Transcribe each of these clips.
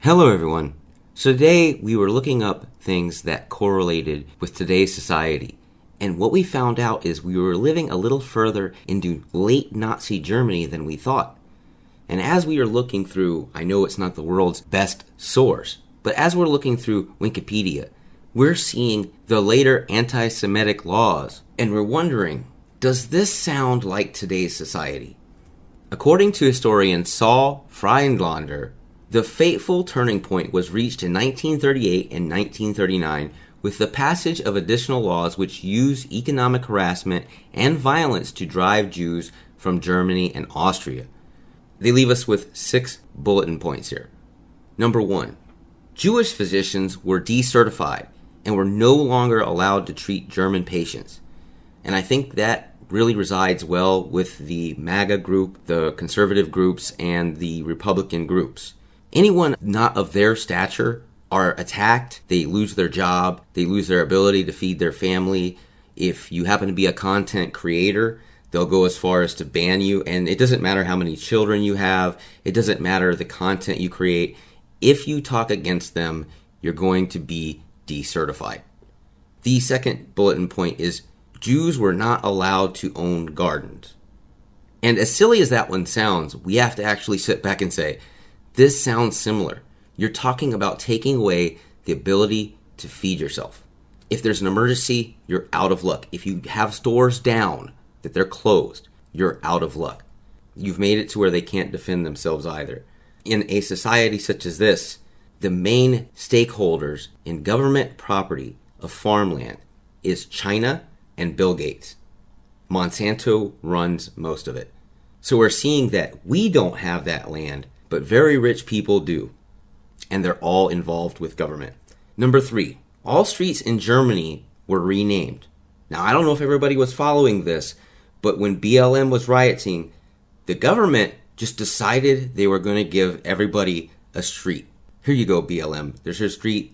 Hello everyone. So today we were looking up things that correlated with today's society. And what we found out is we were living a little further into late Nazi Germany than we thought. And as we are looking through, I know it's not the world's best source, but as we're looking through Wikipedia, we're seeing the later anti-Semitic laws. And we're wondering, does this sound like today's society? According to historian Saul Friedlander, the fateful turning point was reached in 1938 and 1939 with the passage of additional laws which use economic harassment and violence to drive Jews from Germany and Austria. They leave us with 6 bulletin points here. Number 1, Jewish physicians were decertified and were no longer allowed to treat German patients. And I think that really resides well with the MAGA group, the conservative groups, and the Republican groups. Anyone not of their stature are attacked, they lose their job, they lose their ability to feed their family. If you happen to be a content creator, they'll go as far as to ban you. And it doesn't matter how many children you have, it doesn't matter the content you create. If you talk against them, you're going to be decertified. The second bulletin point is Jews were not allowed to own gardens. And as silly as that one sounds, we have to actually sit back and say, this sounds similar. You're talking about taking away the ability to feed yourself. If there's an emergency, you're out of luck. If you have stores down, that they're closed, you're out of luck. You've made it to where they can't defend themselves either. In a society such as this, the main stakeholders in government property of farmland is China and Bill Gates. Monsanto runs most of it. So we're seeing that we don't have that land, but very rich people do. And they're all involved with government. Number 3, all streets in Germany were renamed. Now, I don't know if everybody was following this, but when BLM was rioting, the government just decided they were going to give everybody a street. Here you go, BLM. There's your street.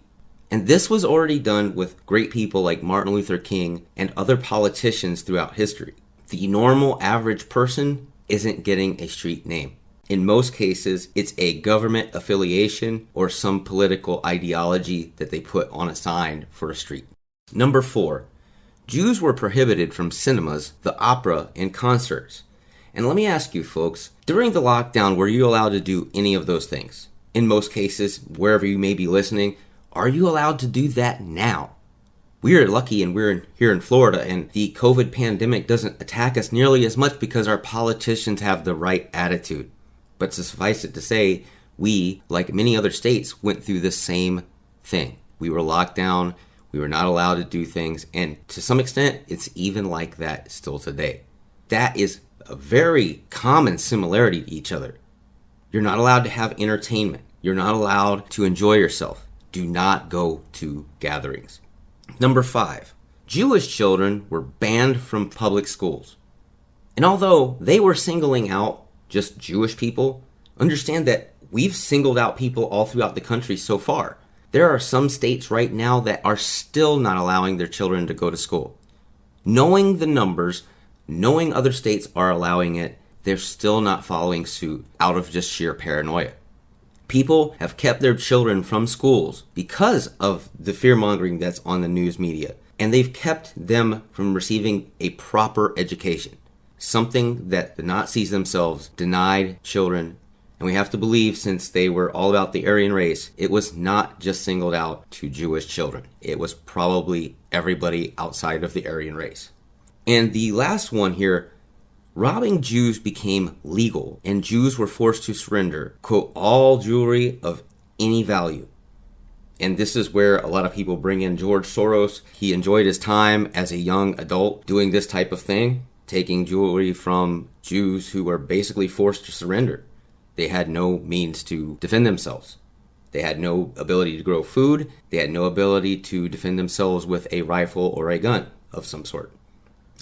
And this was already done with great people like Martin Luther King and other politicians throughout history. The normal average person isn't getting a street name. In most cases, it's a government affiliation or some political ideology that they put on a sign for a street. Number 4, Jews were prohibited from cinemas, the opera, and concerts. And let me ask you folks, during the lockdown, were you allowed to do any of those things? In most cases, wherever you may be listening, are you allowed to do that now? We are lucky and we're here in Florida, and the COVID pandemic doesn't attack us nearly as much because our politicians have the right attitude. But to suffice it to say, we, like many other states, went through the same thing. We were locked down, we were not allowed to do things, and to some extent, it's even like that still today. That is a very common similarity to each other. You're not allowed to have entertainment. You're not allowed to enjoy yourself. Do not go to gatherings. Number 5, Jewish children were banned from public schools. And although they were singling out just Jewish people, understand that we've singled out people all throughout the country so far. There are some states right now that are still not allowing their children to go to school. Knowing the numbers, knowing other states are allowing it, they're still not following suit out of just sheer paranoia. People have kept their children from schools because of the fear-mongering that's on the news media, and they've kept them from receiving a proper education. Something that the Nazis themselves denied children. And we have to believe, since they were all about the Aryan race, it was not just singled out to Jewish children. It was probably everybody outside of the Aryan race. And the last one here, robbing Jews became legal, and Jews were forced to surrender, quote, all jewelry of any value. And this is where a lot of people bring in George Soros. He enjoyed his time as a young adult doing this type of thing, taking jewelry from Jews who were basically forced to surrender. They had no means to defend themselves. They had no ability to grow food. They had no ability to defend themselves with a rifle or a gun of some sort.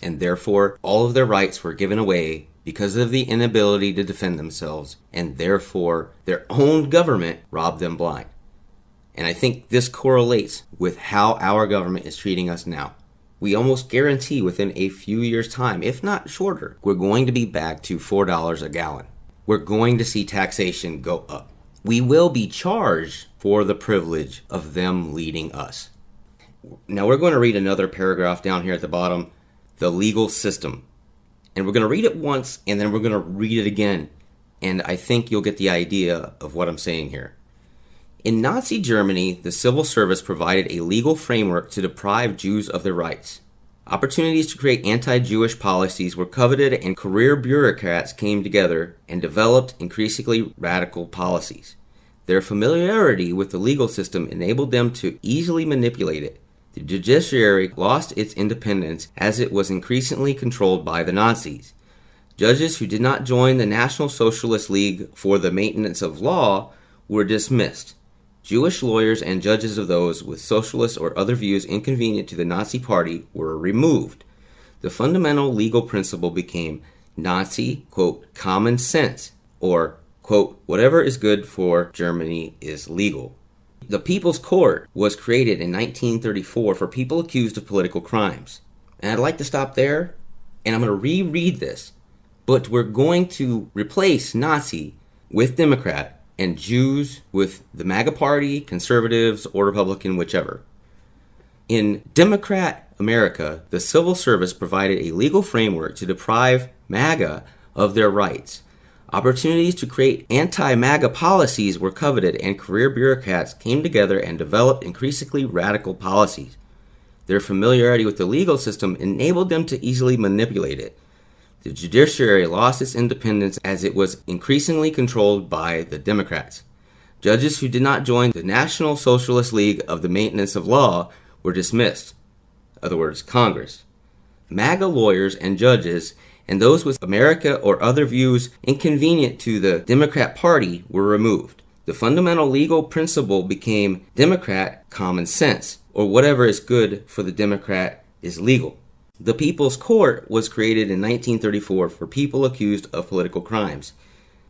And therefore, all of their rights were given away because of the inability to defend themselves, and therefore, their own government robbed them blind. And I think this correlates with how our government is treating us now. We almost guarantee within a few years' time, if not shorter, we're going to be back to $4 a gallon. We're going to see taxation go up. we will be charged for the privilege of them leading us. Now we're going to read another paragraph down here at the bottom, the legal system. And we're going to read it once, and then we're going to read it again. And I think you'll get the idea of what I'm saying here. In Nazi Germany, the civil service provided a legal framework to deprive Jews of their rights. Opportunities to create anti-Jewish policies were coveted, and career bureaucrats came together and developed increasingly radical policies. Their familiarity with the legal system enabled them to easily manipulate it. The judiciary lost its independence as it was increasingly controlled by the Nazis. Judges who did not join the National Socialist League for the Maintenance of Law were dismissed. Jewish lawyers and judges of those with socialist or other views inconvenient to the Nazi Party were removed. The fundamental legal principle became Nazi, quote, common sense, or, quote, whatever is good for Germany is legal. The People's Court was created in 1934 for people accused of political crimes. And I'd like to stop there, and I'm going to reread this. But we're going to replace Nazi with Democrat and Jews with the MAGA party, conservatives, or Republican, whichever. In Democrat America, the civil service provided a legal framework to deprive MAGA of their rights. Opportunities to create anti-MAGA policies were coveted, and career bureaucrats came together and developed increasingly radical policies. Their familiarity with the legal system enabled them to easily manipulate it. The judiciary lost its independence as it was increasingly controlled by the Democrats. Judges who did not join the National Socialist League of the Maintenance of Law were dismissed. In other words, Congress. MAGA lawyers and judges and those with America or other views inconvenient to the Democrat Party were removed. The fundamental legal principle became Democrat common sense, or whatever is good for the Democrat is legal. The People's Court was created in 1934 for people accused of political crimes.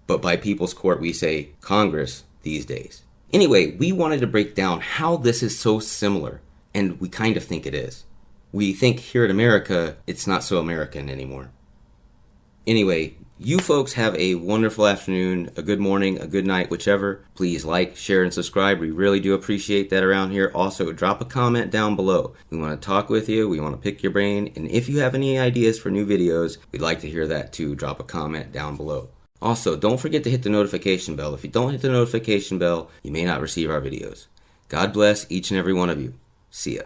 But by People's Court, we say Congress these days. Anyway, we wanted to break down how this is so similar, and we kind of think it is. We think here in America, it's not so American anymore. Anyway, you folks have a wonderful afternoon, a good morning, a good night, whichever. Please like, share, and subscribe. We really do appreciate that around here. Also, drop a comment down below. We want to talk with you. We want to pick your brain. And if you have any ideas for new videos, we'd like to hear that too. Drop a comment down below. Also, don't forget to hit the notification bell. If you don't hit the notification bell, you may not receive our videos. God bless each and every one of you. See ya.